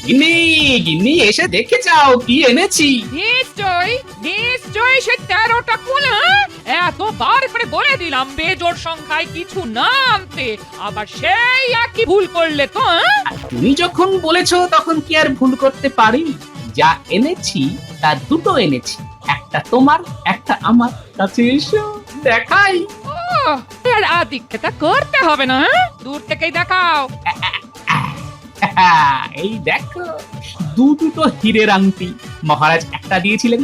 গিন্নি গিন্নি এসে দেখে যাও কি এনেছি। নিশ্চয় নিশ্চয় সে 13টা কুল। এতবার করে বলে দিলাম বেজোড় সংখ্যায় কিছু না আনতে, আবার সেই একই ভুল করলে তো। তুমি যখন বলেছো তখন কি আর ভুল করতে পারি? যা এনেছি তা দুটো এনেছি, একটা তোমার একটা আমার। কাছে এসো দেখাই। আর আদিক্ষেতা করতে হবে না, দূর থেকেই দেখাও। এই দেখো দুটো হীরের আংটি। মহারাজ একটা দিয়েছিলেন,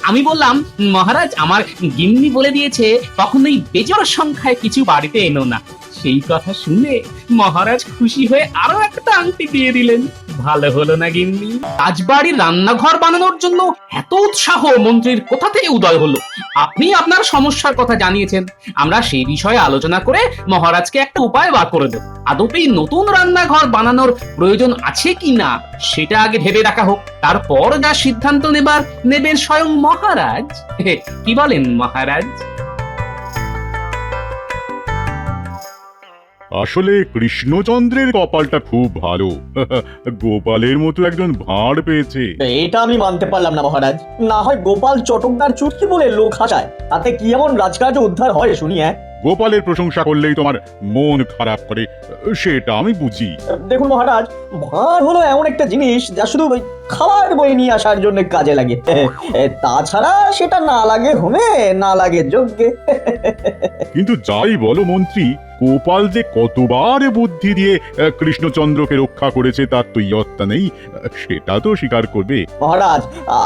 আমি বললাম মহারাজ আমার গিন্নি বলে দিয়েছে কখনোই বেজোড় সংখ্যায় কিছু বাড়িতে এনো না। সেই কথা শুনে মহারাজ খুশি হয়ে আরো একটা আংটি দিয়ে দিলেন। ভালো হলো না গিন্নি? রাজবাড়ির রান্নাঘর বানানোর জন্য এত উৎসাহ মন্ত্রীর কোথা থেকে উদয় হলো? আপনি আপনার সমস্যার কথা জানিয়েছেন, আমরা সেই বিষয়ে আলোচনা করে মহারাজকে একটা উপায় বার করে দেব। আদপেই নতুন রান্নাঘর বানানোর প্রয়োজন আছে কি না সেটা আগে ভেবে দেখা হোক, তারপর যা সিদ্ধান্ত নেবেন স্বয়ং মহারাজ। কি বলেন মহারাজ? আসলে কৃষ্ণচন্দ্রের কপালটা খুব ভালো। গোপালের মতো একজন ভাঁড় পেয়েছে। এটা আমি মানতে পারলাম না মহারাজ। না হয় গোপাল চটকদার চুটকি বলে লোক হাসায়, তাতে কি এমন রাজকার্য উদ্ধার হয় শুনি? গোপালের প্রশংসা করলেই তোমার মন খারাপ করে, সেটা আমি বুঝি। দেখুন মহারাজ, ভাঁড় হলো এমন একটা জিনিস যা শুধু ওই খাবার বয়ে নিয়ে আসার জন্য কাজে লাগে। তাছাড়া সেটা না লাগে হোমে, না লাগে যজ্ঞে। কিন্তু যাই বলো মন্ত্রী, গোপাল যে কতবার বুদ্ধি দিয়ে কৃষ্ণচন্দ্রকে রক্ষা করেছে তার তো ইয়ত্তা নেই, সেটা তো স্বীকার করবে। মহারাজ,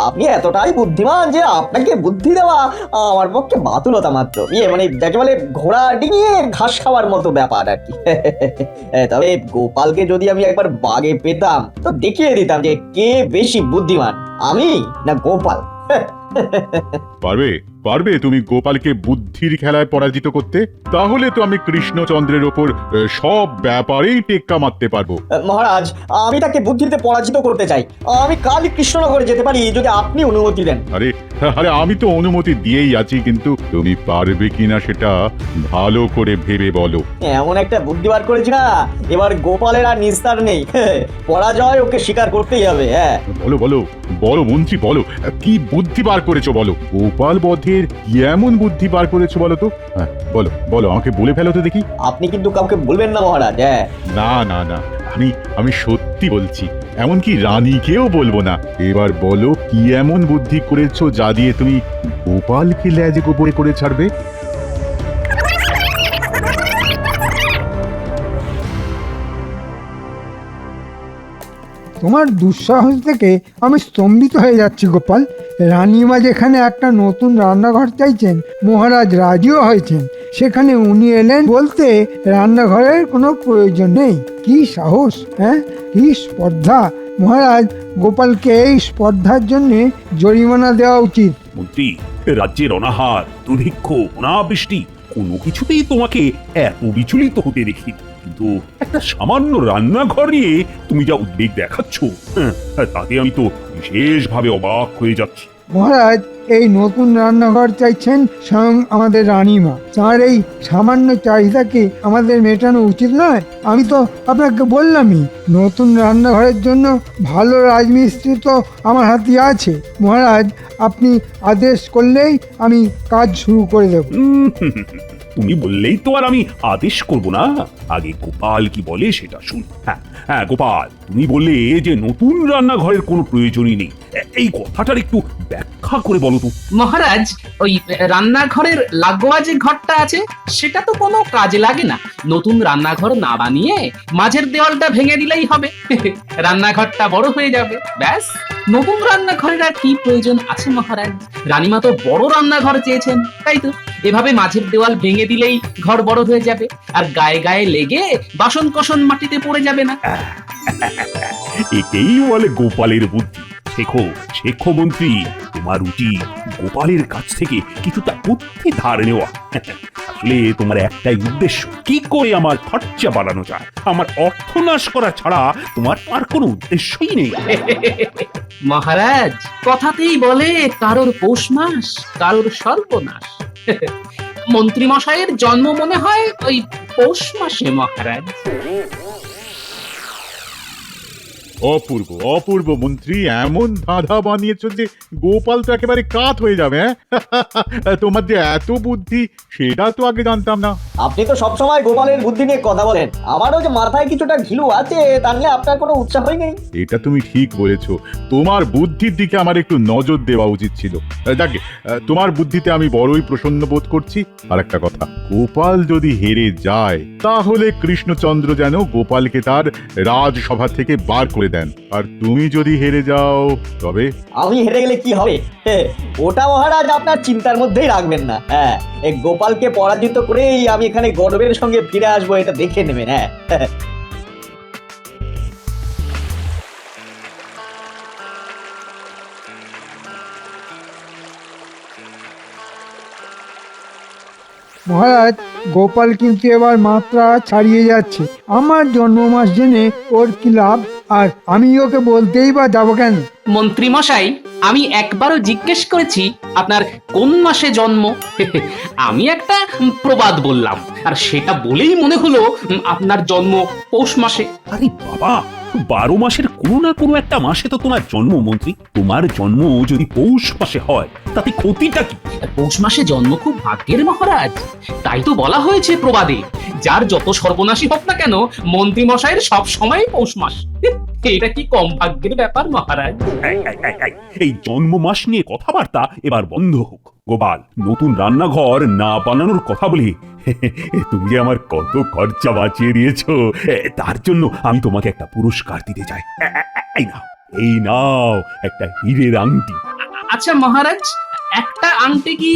আপনি এতটাই বুদ্ধিমান যে আপনাকে বুদ্ধি দেওয়া আমার পক্ষে বাতুলতা মাত্র। মানে যাকে বলে ঘোড়া ডিঙিয়ে ঘাস খাওয়ার মতো ব্যাপার আর কি। তবে গোপালকে যদি আমি একবার বাগে পেতাম তো দেখিয়ে দিতাম যে কে বেশি বুদ্ধিমান, আমি না গোপাল। পারবে পারবে তুমি গোপালকে বুদ্ধির খেলায় পরাজিত করতে? তাহলে তো আমি কৃষ্ণচন্দ্রের ওপর সব ব্যাপারেই টেক্কা মারতে পারবো। মহারাজ, আমি তাকে বুদ্ধিতে পরাজিত করতে চাই। আমি কালই কৃষ্ণনগরে যেতে পারি যদি আপনি অনুমতি দেন। আরে আরে আমি তো অনুমতি দিয়েই আছি, কিন্তু তুমি পারবে কিনা সেটা ভালো করে ভেবে বলো। এমন একটা বুদ্ধি বার করেছি না, এবার গোপালের আর নিস্তার নেই। পরাজয় ওকে স্বীকার করতেই হবে। বলো বলো বলো মন্ত্রী, বলো কি বুদ্ধি বার করেছো বলো। গোপাল বধের কি এমন বুদ্ধি বার করেছো বলো তো? হ্যাঁ বলো বলো, আমাকে বলে ফেলো তো দেখি। আপনি কিন্তু কাউকে বলবেন না মহারাজ। না না না, আমি সত্যি বলছি, এমনকি রানীকেও বলবো না। এবার বলো কি এমন বুদ্ধি করেছো যা দিয়ে তুমি গোপালকে লেজে গোবরে করে ছাড়বে? তোমার দুঃসাহস থেকে আমি স্তম্ভিত হয়ে যাচ্ছি গোপাল। রানীমা যেখানে একটা নতুন রান্নাঘর চাইছেন, মহারাজ রাজিও হয়েছেন, সেখানে উনি এলেন বলতে রান্নাঘরের কোনো প্রয়োজন নেই। কি সাহস, হ্যাঁ, কি স্পর্ধা! মহারাজ, গোপালকে এই স্পর্ধার জন্য জরিমানা দেওয়া উচিত। মন্ত্রী, রাজ্যের অনাহার, দুর্ভিক্ষ, অনাবৃষ্টি কোনো কিছুতেই তোমাকে এত বিচলিত হতে দেখি, কিন্তু একটা সামান্য রান্নাঘর নিয়ে তুমি যা উদ্বেগ দেখাচ্ছ, তাতে আমি তো বিশেষভাবে অবাক হয়ে যাচ্ছি। মহারাজ, এই নতুন রান্নাঘর চাইছেন স্বয়ং আমাদের রানীমা। তার এই সামান্য চাহিদাকে আমাদের মেটানো উচিত নয়? আমি তো আপনাকে বললামই, নতুন রান্নাঘরের জন্য ভালো রাজমিস্ত্রি তো আমার হাতে আছে। মহারাজ, আপনি আদেশ করলেই আমি কাজ শুরু করে দেব। তুমি বললেই তো আর আমি আদেশ করব না, আগে গোপাল কি বলে সেটা শুন। হ্যাঁ গোপাল, তুমি বললে যে নতুন রান্নাঘরের কোনো প্রয়োজনই নেই, এই কথাটার একটু ব্যাখ্যা করে বলো তো। মহারাজ, ওই রান্নাঘরের লাগোয়া যে ঘরটা আছে সেটা তো কোনো কাজে লাগে না। নতুন রান্নাঘর না বানিয়ে মাঝের দেওয়ালটা ভেঙে দিলেই হবে। রান্নাঘরটা বড় হয়ে যাবে, ব্যাস। নতুন রান্নাঘরের আর কি প্রয়োজন আছে মহারাজ? রানীমা তো বড় রান্নাঘর চেয়েছেন, তাই তো এভাবে মাঝের দেওয়াল ভেঙে দিলেই ঘর বড় হয়ে যাবে, আর গায়ে গায়ে লেগে বাসন কোসন মাটিতে পড়ে যাবে না। একেই বলে গোপালের বুদ্ধি। শেখো শেখো মন্ত্রী, তোমার উচিত গোপালের কাছ থেকে কিছুটা বুদ্ধি ধার নেওয়া। আসলে তোমার একটাই উদ্দেশ্য, কি করে আমার খরচা বাড়ানো যায়। আমার অর্থনাশ করা ছাড়া তোমার আর কোনো উদ্দেশ্যই নেই। মহারাজ, কথাতেই বলে কারোর পৌষ মাস, কারোর সর্বনাশ। মন্ত্রী মশাইয়ের জন্ম মনে হয় ওই পৌষ মাসে মহারাজ। অপূর্ব অপূর্ব মন্ত্রী, এমন ধাঁধা বানিয়েছ যে গোপাল তো একেবারে কাত হয়ে যাবে। হ্যাঁ, তোমার যে এত বুদ্ধি সেটা তো আগে জানতাম না। আপনি তো সবসময় গোপালের বুদ্ধি নিয়ে কথা বলেন, আমারও যে মাথায় কিছুটা ঘিলু আছে তা নিয়ে আপনার কোনো উৎসাহই নেই। এটা তুমি ঠিক বলেছো, তোমার বুদ্ধির দিকে আমার একটু নজর দেওয়া উচিত ছিল। যাকে তোমার বুদ্ধিতে আমি বড়ই প্রসন্ন বোধ করছি। আর একটা কথা, গোপাল যদি হেরে যায় তাহলে কৃষ্ণচন্দ্র যেন গোপালকে তার রাজসভা থেকে বার করে দেন, আর তুমি যদি হেরে যাও তবে আমি হেরে গেলে কি হবে? ওটা মহারাজ আপনার চিন্তার মধ্যেই রাখবেন না। হ্যাঁ, এই গোপালকে পরাজিত করেই আমি এখানে গর্বের সঙ্গে ফিরে আসবো, এটা দেখে নেবেন। হ্যাঁ, মহারাজ, গোপাল কিন্তু এবার মাত্রা ছাড়িয়ে যাচ্ছে। আমার জন্ম মাস জেনে ওর কি লাভ? আর আমি ওকে বলতেই বা যাবো কেন? মন্ত্রী মশাই, আমি একবারও জিজ্ঞেস করেছি আপনার কোন মাসে জন্ম। আমি একটা প্রবাদ বললাম, আর সেটা বলেই মনে হলো আপনার জন্ম পৌষ মাসে। আরে বাবা, 12 মাসের কোনো না কোনো একটা মাসে তো তোমার জন্ম মন্ত্রী। তোমার জন্ম যদি পৌষ মাসে হয় তাতে ক্ষতিটা কি? পৌষ মাসে জন্ম খুব ভাগ্যের মহারাজ, তাই তো বলা হয়েছে প্রবাদে, যার যত সর্বনাশী হোক না কেন মন্ত্রী মশাইয়ের সব সময় পৌষ মাস। এটা কি কম ভাগ্যের ব্যাপার মহারাজ? এই জন্ম মাস নিয়ে কথাবার্তা এবার বন্ধ হোক। গোপাল, নতুন রান্নাঘর না বানানোর কথা বলে তুমি যে আমার কত খরচা বাঁচিয়ে দিয়েছো, তার জন্য আমি তোমাকে একটা পুরস্কার দিতে চাই। এই নাও একটা হীরের আংটি। আচ্ছা মহারাজ, একটা আংটি কি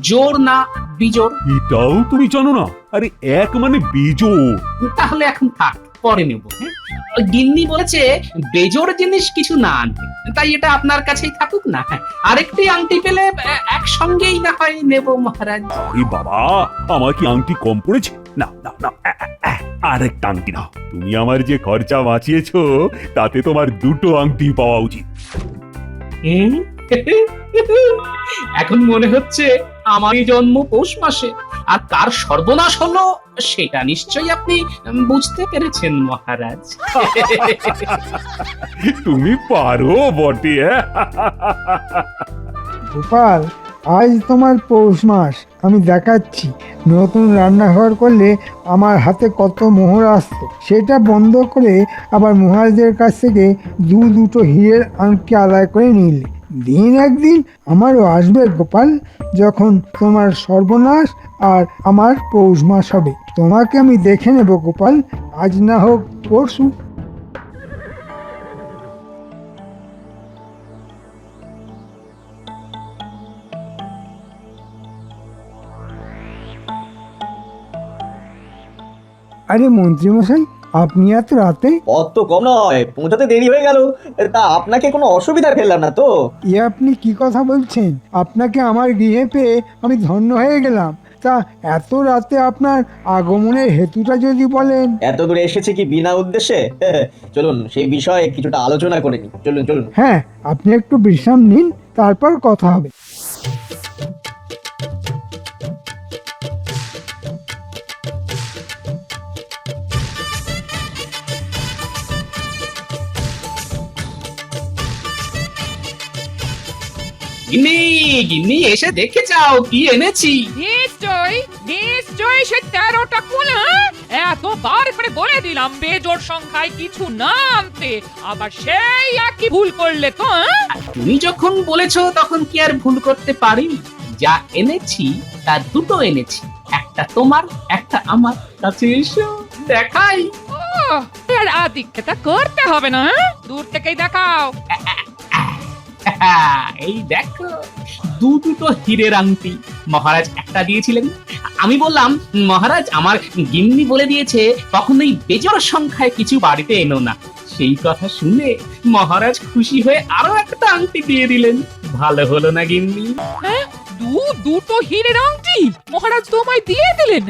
জোর না বিজোড়? এটাও তুমি জানো না? আরে এক মানে বিজোড়। তাহলে এখন থাক, পরে নেব। গিন্নি বলেছে বেজোড় জিনিস কিছু না আনতে, তাই এটা আপনার কাছেই থাকুক না। আরেকটি আংটি পেলে একসঙ্গেই না হয় নেব মহারাজ। আরে বাবা, আমার কি আংটি কম পড়েছে? না না না, আরেকটা আংটি নাও। তুমি আমার যে খরচা বাঁচিয়েছো তাতে তোমার দুটো আংটি পাওয়া উচিত। এখন মনে হচ্ছে আমারই জন্ম পৌষ মাসে, আর তার সর্বনাশ হলো সেটা নিশ্চয়ই আপনি বুঝতে পেরেছেন মহারাজ। তুমি পারো বটে। গোপাল, আজ তোমার পৌষ মাস, আমি দেখাচ্ছি। নতুন রান্নাঘর করলে আমার হাতে কত মোহর আসতো, সেটা বন্ধ করে আবার মহারাজের কাছ থেকে দুটো হীরের আংটি আদায় করে নিলে। দিন একদিন আমারও আসবে গোপাল, যখন তোমার সর্বনাশ আর আমার পৌষ মাস হবে। তোমাকে আমি দেখে নেব গোপাল, আজ না হোক পরশু। আরে মন্ত্রীমশাই, আপনি এত রাতে? অত কম নয়, পৌঁছাতে দেরি হয়ে গেল। তা আপনাকে কোনো অসুবিধা ফেললাম না তো? আপনি কি কথা বলছেন? আপনাকে আমার গৃহে পেয়ে আমি ধন্য হয়ে গেলাম। তা এত রাতে আপনার আগমনের হেতুটা যদি বলেন। এত দূরে এসেছে কি বিনা উদ্দেশ্যে? চলুন সেই বিষয়ে কিছুটা আলোচনা করে নিই। চলুন চলুন। হ্যাঁ, আপনি একটু বিশ্রাম নিন, তারপর কথা হবে। গিন্নি, গিন্নি এসে দেখে যাও কি এনেছি। নিশ্চয়ই সে 13টা কুল। এতবার করে বলে দিলাম বেজোড় সংখ্যায় কিছু না আনতে, আবার সেই একই ভুল করলে তো। তুমি যখন বলেছো তখন কি আর ভুল করতে পারি? যা এনেছি তা দুটো এনেছি, একটা তোমার একটা আমার। কাছে এসো দেখাই। আর আদিক্ষেতা করতে হবে না, দূর থেকেই দেখাও। এই দেখো, দুটো হীরের আংটি। মহারাজ একটা দিয়েছিলেন, আমি বললাম মহারাজ আমার গিন্নি বলে দিয়েছে কখনোই বেজোড় সংখ্যায় কিছু বাড়িতে এনো না। সেই কথা শুনে মহারাজ খুশি হয়ে আরো একটা আংটি দিয়ে দিলেন। ভালো হলো না গিন্নি? দুটো হীরের আংটি মহারাজ তোমায় দিয়ে দিলেন?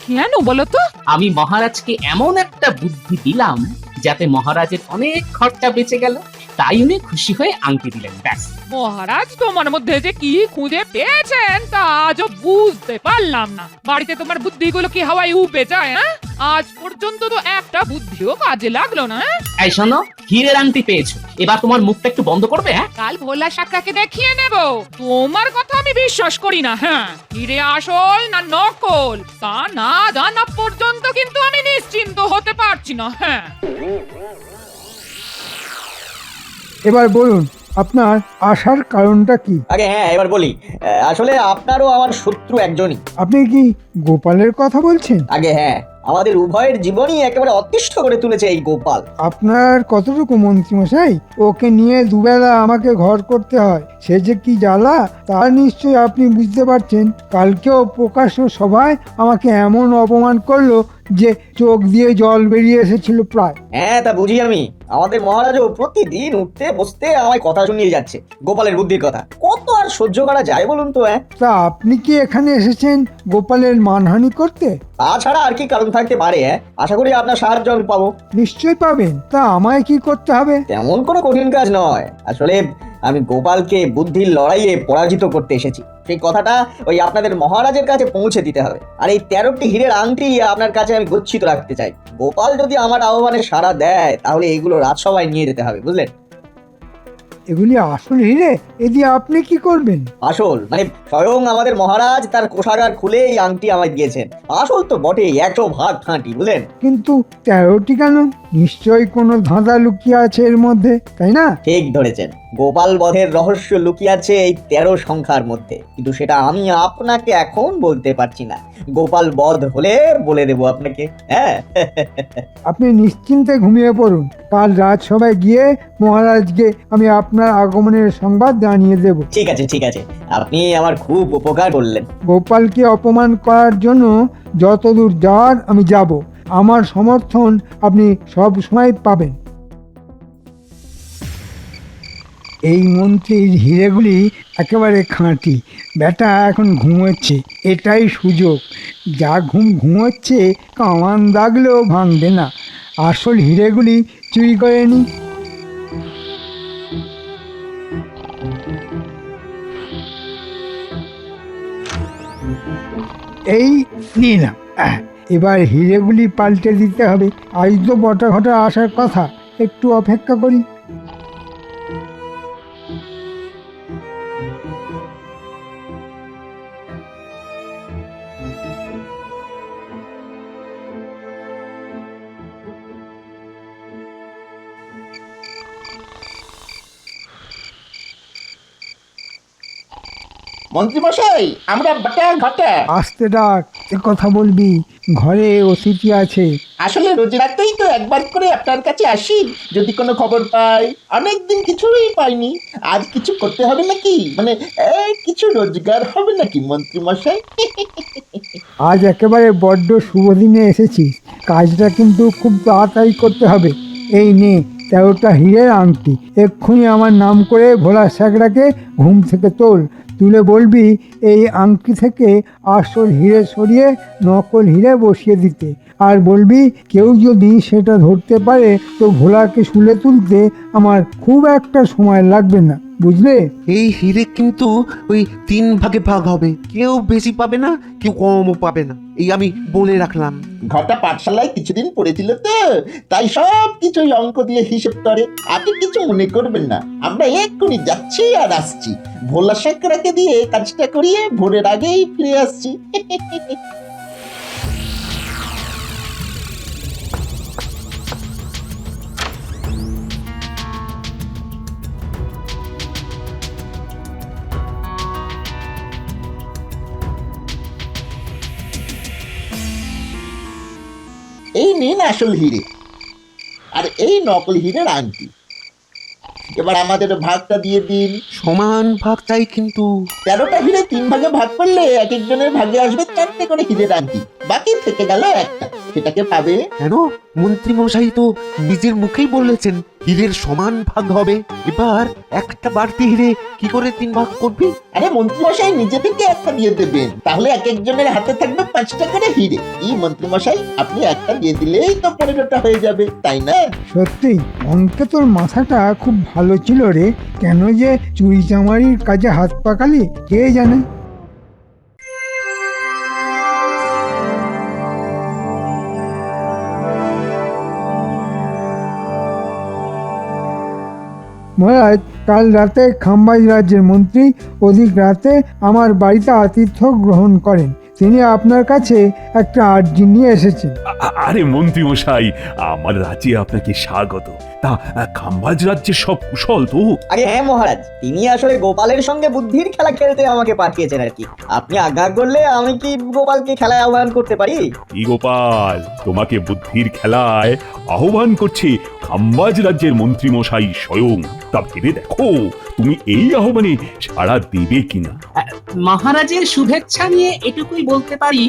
কেন বলো তো? আমি মহারাজকে এমন একটা বুদ্ধি দিলাম যাতে মহারাজের অনেক খরচা বেঁচে গেল, তাই উনি খুশি হয়ে আংটি দিলেন। ব্যাস। মহারাজ তোমার মধ্যে যে কি খুঁজে পেয়েছেন তা আজও বুঝতে পারলাম না। বাড়িতে তোমার বুদ্ধিগুলো কি হাওয়ায় উবে যায়? আজ পর্যন্ত তো একটা বুদ্ধিও কাজে লাগলো না। এই শোনো, হীরের আংটি পেয়েছো, এবার তোমার মুখটা একটু বন্ধ করবে? হ্যাঁ, কাল ভোলা শাকরাকে দেখিয়ে নেব। তোমার কথা আমি বিশ্বাস করি না। হ্যাঁ, হিরে আসল না নকল তা না জানা পর্যন্ত কিন্তু আমি নিশ্চিন্ত হতে পারছি না। হ্যাঁ, এবার বলুন আপনার আসার কারণটা কি? আগে হ্যাঁ এবার বলি, আসলে আপনারও আমার শত্রু একজনই। আপনি কি গোপালের কথা বলছেন? আগে হ্যাঁ, আমাদের উভয়ের জীবনই একেবারে অতিষ্ঠ করে তুলেছে এই গোপাল। আপনার কতটুকু মন্ত্রীমশাই, ওকে নিয়ে দুবেলা আমাকে ঘর করতে হয়, সে যে কি জ্বালা তা নিশ্চয়ই আপনি বুঝতে পারছেন। কালকেও প্রকাশ্য সভায় আমাকে এমন অপমান করলো যে চোখ দিয়ে জল বেরিয়ে এসেছিল প্রায়। হ্যাঁ তা বুঝি আমি, আমাদের মহারাজও প্রতিদিন উঠতে বসতে আমায় কথা শুনিয়ে যাচ্ছে গোপালের বুদ্ধির কথা। কত আর সহ্য করা যায় বলুন তো? তা আপনি কি এখানে এসেছেন গোপালের মানহানি করতে? তাছাড়া আর কি কারণ থাকতে পারে? আশা করি আপনার সাহায্য আমি পাবো। নিশ্চয়ই পাবেন। তা আমায় কি করতে হবে? তেমন কোনো কঠিন কাজ নয়, আসলে আমি গোপালকে বুদ্ধির লড়াইয়ে পরাজিত করতে এসেছি। সেই কথাটা ওই আপনাদের মহারাজের কাছে পৌঁছে দিতে হবে। আর এই 13টি হীরের আংটি আপনার কাছে আমি গচ্ছিত রাখতে চাই। গোপাল যদি আমার আহ্বানে সাড়া দেয় তাহলে এগুলো রাজসভায় নিয়ে যেতে হবে, বুঝলেন? এগুলি আসল হিরে? এ দিয়ে আপনি কি করবেন? আসল মানে স্বয়ং আমাদের মহারাজ তার কোষাগার খুলে এই আংটি আমায় দিয়েছেন। আসল তো বটেই, 100% খাঁটি, বুঝলেন? কিন্তু 13টি কেন? নিশ্চয়ই কোনো ধাঁধা লুকিয়ে আছে এর মধ্যে, তাই না? ঠিক ধরেছেন, গোপাল বধের রহস্য লুকিয়ে আছে এই 13 সংখ্যার মধ্যে, কিন্তু সেটা আমি আপনাকে এখন বলতে পারছি না। গোপাল বধ হলে বলে দেবো আপনাকে। হ্যাঁ আপনি নিশ্চিন্তে ঘুমিয়ে পড়ুন। কাল রাজসভায় গিয়ে মহারাজকে আমি আপনার আগমনের সংবাদ জানিয়ে দেব। ঠিক আছে ঠিক আছে, আপনি আমার খুব উপকার করলেন। গোপালকে অপমান করার জন্য যতদূর যাওয়ার আমি যাব। আমার সমর্থন আপনি সব সময় পাবেন। এই মন্ত্রীর হিরেগুলি একেবারে খাঁটি। বেটা এখন ঘুমোচ্ছে, এটাই সুযোগ। যা ঘুমোচ্ছে কামান দাগলেও ভাঙবে না। আসল হিরেগুলি চুরি করে নি। এই নিলাম। এবার হিরেগুলি পাল্টে দিতে হবে। আজ তো বটা ঘটা আসার কথা, একটু অপেক্ষা করি। মন্ত্রীমশাই, আমরা বটা ঘটা। আসতে ডাক, এ কথা বলবি, ঘরে অতিথি আছে। আসলে রোজ রাতেই তো একবার করে আপনার কাছে আসি, যদি কোনো খবর পাই। অনেকদিন কিছুই পাইনি, আজ কিছু করতে হবে নাকি? মানে কিছু রোজগার হবে নাকি মন্ত্রীমশাই? আজ একেবারে বড্ড শুভ দিনে এসেছিস, কাজটা কিন্তু খুব তাড়াতাড়ি করতে হবে। এই নে 13টা হীরের আংটি, এক্ষুনি আমার নাম করে ভোলা স্যাকরাকে ঘুম থেকে তুলে বলবি এই আংটি থেকে আসল হিরে সরিয়ে নকল হিরে বসিয়ে দিতে। আর বলবি কেউ যদি সেটা ধরতে পারে তো ভোলাকে শুলে তুলতে আমার খুব একটা সময় লাগবে না, বুঝলে? এই হিরে কিন্তু ওই 3 ভাগে ভাগ হবে, কেউ বেশি পাবে না, কেউ কমও পাবে না, এই আমি বলে রাখলাম। ঘটা পাঠশালায় কিছুদিন পড়েছিল তো, তাই সব কিছুই অঙ্ক দিয়ে হিসেব করে। আপনি কিছু মনে করবেন না, আমরা এক্ষুনি যাচ্ছি আর আসছি। ভোলা শেখরাকে দিয়ে কাজটা করিয়ে ভোরের আগেই ফিরে আসছি। এই নিন আসল হিরে, আর এই নকল হিরের আংটি। এবার আমাদের ভাগটা দিয়ে দিন। সমান ভাগ চাই কিন্তু। 13টা হিরে 3 ভাগে ভাগ করলে এক একজনের ভাগে আসবে 4টে করে হিরের আংটি, বাকি থেকে গেল একটা, সেটাকে পাবে। কেন? মন্ত্রী মশাই তো নিজের মুখেই বলেছেন হীরের সমান ভাগ হবে। এবার একটা বাড়তি হিরে কি করে 3 ভাগ করবি? আরে মন্ত্রীমশাই নিজে থেকে একটা দিয়ে দেবেন, তাহলে এক একজনের হাতে থাকবে 5টা করে হিরে। এই মন্ত্রীমশাই, আপনি একটা দিয়ে দিলেই তো 15টা হয়ে যাবে, তাই না? সত্যি অঙ্কে তোর মাথাটা খুব ভালো ছিল রে। কেন যে চুরি চামারির কাজে হাত পাকালি কে জানে। মহারাজ, কাল রাতে খাম্বাজ রাজ্যের মন্ত্রী অধিক রাতে আমার বাড়িতে আতিথ্য গ্রহণ করেন। তিনি আপনার কাছে একটা আর্জি নিয়ে এসেছেন। আরে মন্ত্রী মশাই, আমার রাজ্যে আপনাকে স্বাগত। তা খাম্বাজ রাজ্যের সব কুশল তো? আগে হ্যাঁ মহারাজ, তিনি আসলে গোপালের সঙ্গে বুদ্ধির খেলা খেলতে আমাকে পাঠিয়েছেন আর কি। আপনি আজ্ঞা করলে আমি কি গোপালকে খেলায় আহ্বান করতে পারি? এই গোপাল, তোমাকে বুদ্ধির খেলায় আহ্বান করছে খাম্বাজ রাজ্যের মন্ত্রী মশাই স্বয়ং। তা ভেবে দেখো তুমি এই আহ্বানে সাড়া দেবে কিনা। মহারাজের শুভেচ্ছা নিয়ে এটুকুই বলতে পারি,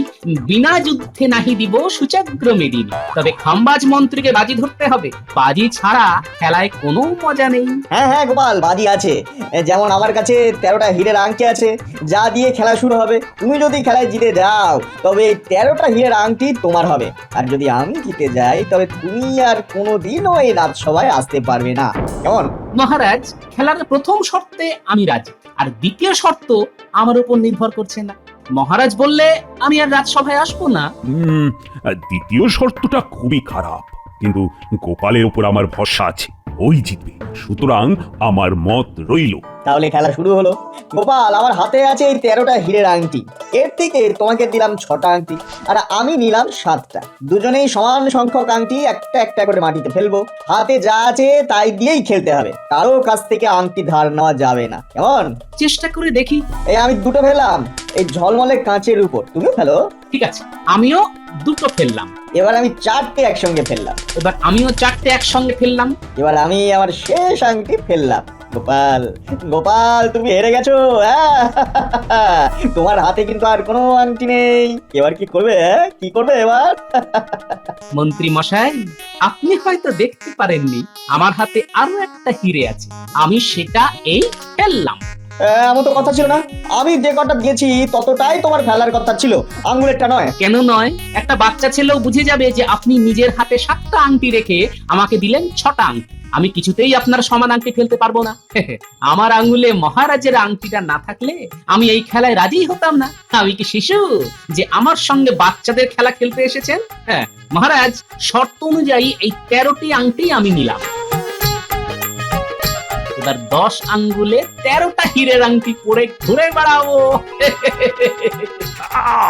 বিনা যুদ্ধে নাহি দিব সুচাগ্র মেদিনী। তবে খাম্বাজ মন্ত্রীকে বাজি ধরতে হবে, বাজি ছাড়া খেলায় কোনো মজা নেই। হ্যাঁ হ্যাঁ গোপাল, বাজি আছে। যেমন আমার কাছে 13টা হীরের আংটি আছে, যা দিয়ে খেলা শুরু হবে। তুমি যদি খেলায় জিতে যাও তবে এই 13টা হীরের আংটি তোমার হবে, আর যদি আমি জিতে যাই তবে তুমি আর কোনোদিনও এই রাজসভায় আসতে পারবে না। কেমন? মহারাজ, খেলার প্রথম শর্তে আমি রাজি, আর দ্বিতীয় শর্ত আমার উপর নির্ভর করছে না। মহারাজ বললে আমি আর রাজসভায় আসবো না। দ্বিতীয় শর্তটা খুবই খারাপ, কিন্তু গোপালের উপর আমার ভরসা আছে, ওই জিতবে। সুতরাং আমার মত রইল। তাহলে খেলা শুরু হলো। গোপাল, আমার হাতে আছে এই 13টা হীরের আংটি। এর থেকে তোমাকে দিলাম 6টা আংটি, আর আমি নিলাম 7টা। দুজনেই সমান সংখ্যক আংটি একটা একটা করে মাটিতে ফেলবো। হাতে যা আছে তাই দিয়েই খেলতে হবে, কারো কাছ থেকে আংটি ধার নেওয়া যাবে না। কেমন? চেষ্টা করে দেখি। এই আমি 2টো ফেললাম এই ঝলমলে কাঁচের উপর, তুমি ফেলো। ঠিক আছে, আমিও দুটো ফেললাম। এবার আমি 4টে একসঙ্গে ফেললাম। এবার আমিও 4টে একসঙ্গে ফেললাম। এবার আমি আমার শেষ আংটি ফেললাম। গোপাল, গোপাল, তুমি হেরে গেছো। তোমার হাতে কিন্তু আর কোনো আংটি নেই। এবার কি করবে? কি করবে এবার? মন্ত্রী মশাই, আপনি হয়তো দেখতে পারেননি, আমার হাতে আরো একটা হিরে আছে, আমি সেটা এই ফেললাম। এমন তো কথা ছিল না। আমি যে কটা দিয়েছি ততটাই তোমার ফেলার কথা ছিল, আঙ্গুলেরটা নয়। কেন নয়? একটা বাচ্চা ছেলেও বুঝে যাবে যে আপনি নিজের হাতে 7টা আংটি রেখে আমাকে দিলেন 6টা আংটি। আমি কিছুতেই আপনার সমান আংটি ফেলতে পারবো না। আমার আঙ্গুলে মহারাজের আংটিটা না থাকলে আমি এই খেলায় রাজি হতাম না। আমি কি শিশু যে আমার সঙ্গে বাচ্চাদের খেলা খেলতে এসেছেন? হ্যাঁ মহারাজ, শর্ত অনুযায়ী এই 13টি আংটি আমি নিলাম। এবার 10 আঙ্গুলে 13টা হীরের আংটি পরে ঘুরে বেড়াবো।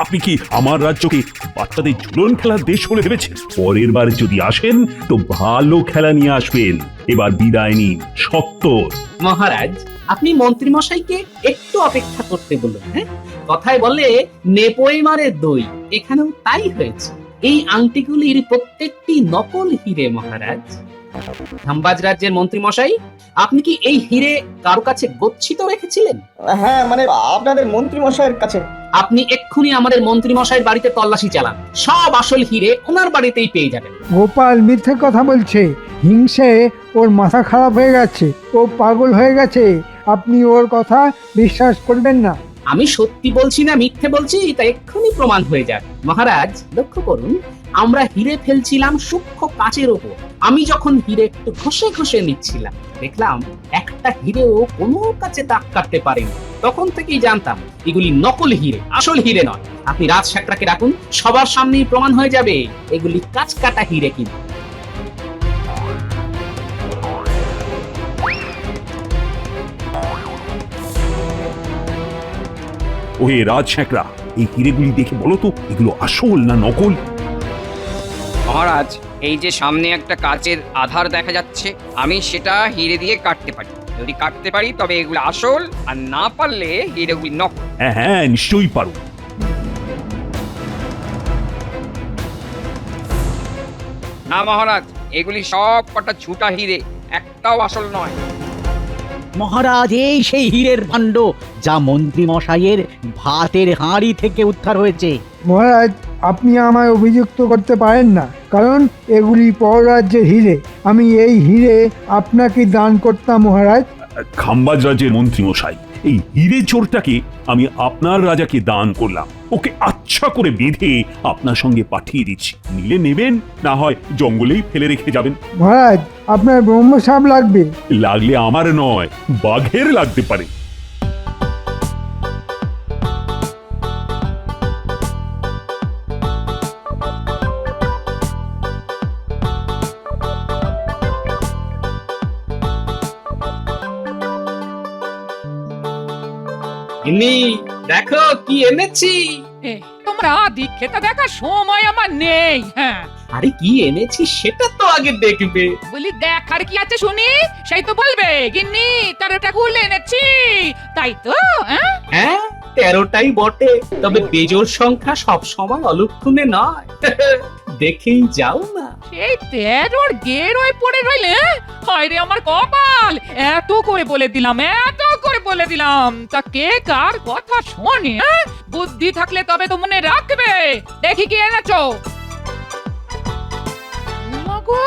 আপনি কি আমার রাজ্যকে বাচ্চাদের ঝুলন খেলার দেশ বলে ভেবেছেন? পরের বার যদি আসেন তো ভালো খেলা নিয়ে আসবেন। এবার বিদায় নিন সত্তর। মহারাজ, আপনি মন্ত্রী মশাইকে একটু অপেক্ষা করতে বলুন। হ্যাঁ, কথায় বলে নেপোয় মারে দই, এখানেও তাই হয়েছে। এই আংটিগুলির প্রত্যেকটি নকল হিরে মহারাজ। খাম্বাজ রাজ্যের মন্ত্রী মশাই, আপনি কি এই হিরে কারো কাছে গচ্ছিত রেখেছিলেন? হ্যাঁ, মানে আপনাদের মন্ত্রী মশাইয়ের কাছে। আপনি এক্ষুনি আমাদের মন্ত্রী মশাইয়ের বাড়িতে তল্লাশি চালান, সব আসল হিরে ওনার বাড়িতেই পেয়ে যাবেন। গোপাল মিথ্যে কথা বলছে। হিংসে ওর মাথা খারাপ হয়ে গেছে, ও পাগল হয়ে গেছে। আপনি ওর কথা বিশ্বাস করবেন না। আমি সত্যি বলছি না মিথ্যে বলছি তা এক্ষুনি প্রমাণ হয়ে যাবে। মহারাজ লক্ষ্য করুন, আমরা হিরে ফেলছিলাম সূক্ষ্ম কাচের ওপর। আমি যখন হিরে একটু ঘষে ঘষে নিচ্ছিলাম, দেখলাম একটা হিরেও কোনো কাছে দাগ কাটতে পারেনি। তখন থেকেই জানতাম এগুলি নকল হিরে, আসল হিরে নয়। আপনি রাজ সাকরাকে রাখুন, সবার সামনেই প্রমাণ হয়ে যাবে এগুলি কাঁচ কাটা হিরে কিনা। ওহে রাজ শেখরা, এই হিরেগুলি দেখে বলো তো এগুলো আসল না নকল? মহারাজ, এই যে সামনে একটা কাচের আধার দেখা যাচ্ছে, আমি সেটা হিরে দিয়ে কাটতে পারি। যদি কাটতে পারি তবে এগুলো আসল, আর না পারলে হিরেগুলি নকল। হ্যাঁ হ্যাঁ, নিশ্চয়ই পারো। না মহারাজ, এগুলি সব কটা ঝুটা হিরে, একটাও আসল নয়। মহারাজ, এই সেই হীরের ভাণ্ড যা মন্ত্রী মশাইয়ের ভাতের হাঁড়ি থেকে উদ্ধার হয়েছে। মহারাজ, আপনি আমায় অভিযুক্ত করতে পারেন না, কারণ এগুলি পররাজ্যের হিরে। আমি এই হিরে আপনাকে দান করতাম মহারাজ। খাম্বাজ রাজ্যের মন্ত্রী মশাই, এই হিরে চোরটাকে আমি আপনার রাজাকে দান করলাম। ওকে আচ্ছা করে বেঁধে আপনার সঙ্গে পাঠিয়ে দিচ্ছি। নিলে নেবেন, না হয় জঙ্গলেই ফেলে রেখে যাবেন। মহারাজ, আপনার ব্রহ্মসাপ লাগবে। লাগলে আমার নয়, বাঘের লাগতে পারে। গিন্নি দেখো কি এনেছি। এ, তোমরা দীক্ষেতা দেখার সময় আমার নেই। হ্যাঁ, আরে কি এনেছি সেটা তো আগে দেখবে। বলি দেখার কি আছে শুনি, সেই তো বলবে। গিন্নি 13টা কুল এনেছি, তাই তো? হ্যাঁ, হ্যাঁ 13টাই বটে, তবে বেজোর সংখ্যা সব সময় অলক্ষণে নয়। দেখেই যাও না। সেই 13র গেরোয় পড়ে রইলে। হায় রে আমার কপাল, এত করে বলে দিলাম, এত করে বলে দিলাম, তা কে কার কথা শোনে? হ্যাঁ? বুদ্ধি থাকলে তবে তো মনে রাখবে। দেখি কি এনেছো। মাগো,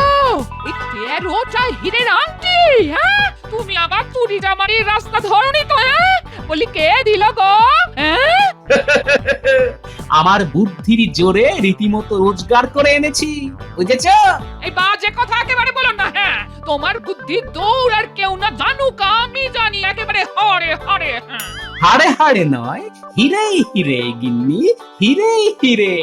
এই 13টা হীরের আংটি। হ্যাঁ, তুমি আবার চুরি জামারির রাস্তা ধরনি তো? হ্যাঁ, বলি কে দিল গো? হ্যাঁ, আমার বুদ্ধির জোরে রীতিমতো রোজগার করে এনেছি, বুঝেছ? এই বাজে কথা একেবারে বলো না। হ্যাঁ, তোমার বুদ্ধি দৌড় আর কেউ না জানুক, আমি জানি একেবারে হরে হরে। হ্যাঁ, হাড়ে হাড়ে নয়, হিরে হিরে গিন্নি, হিরে হিরে।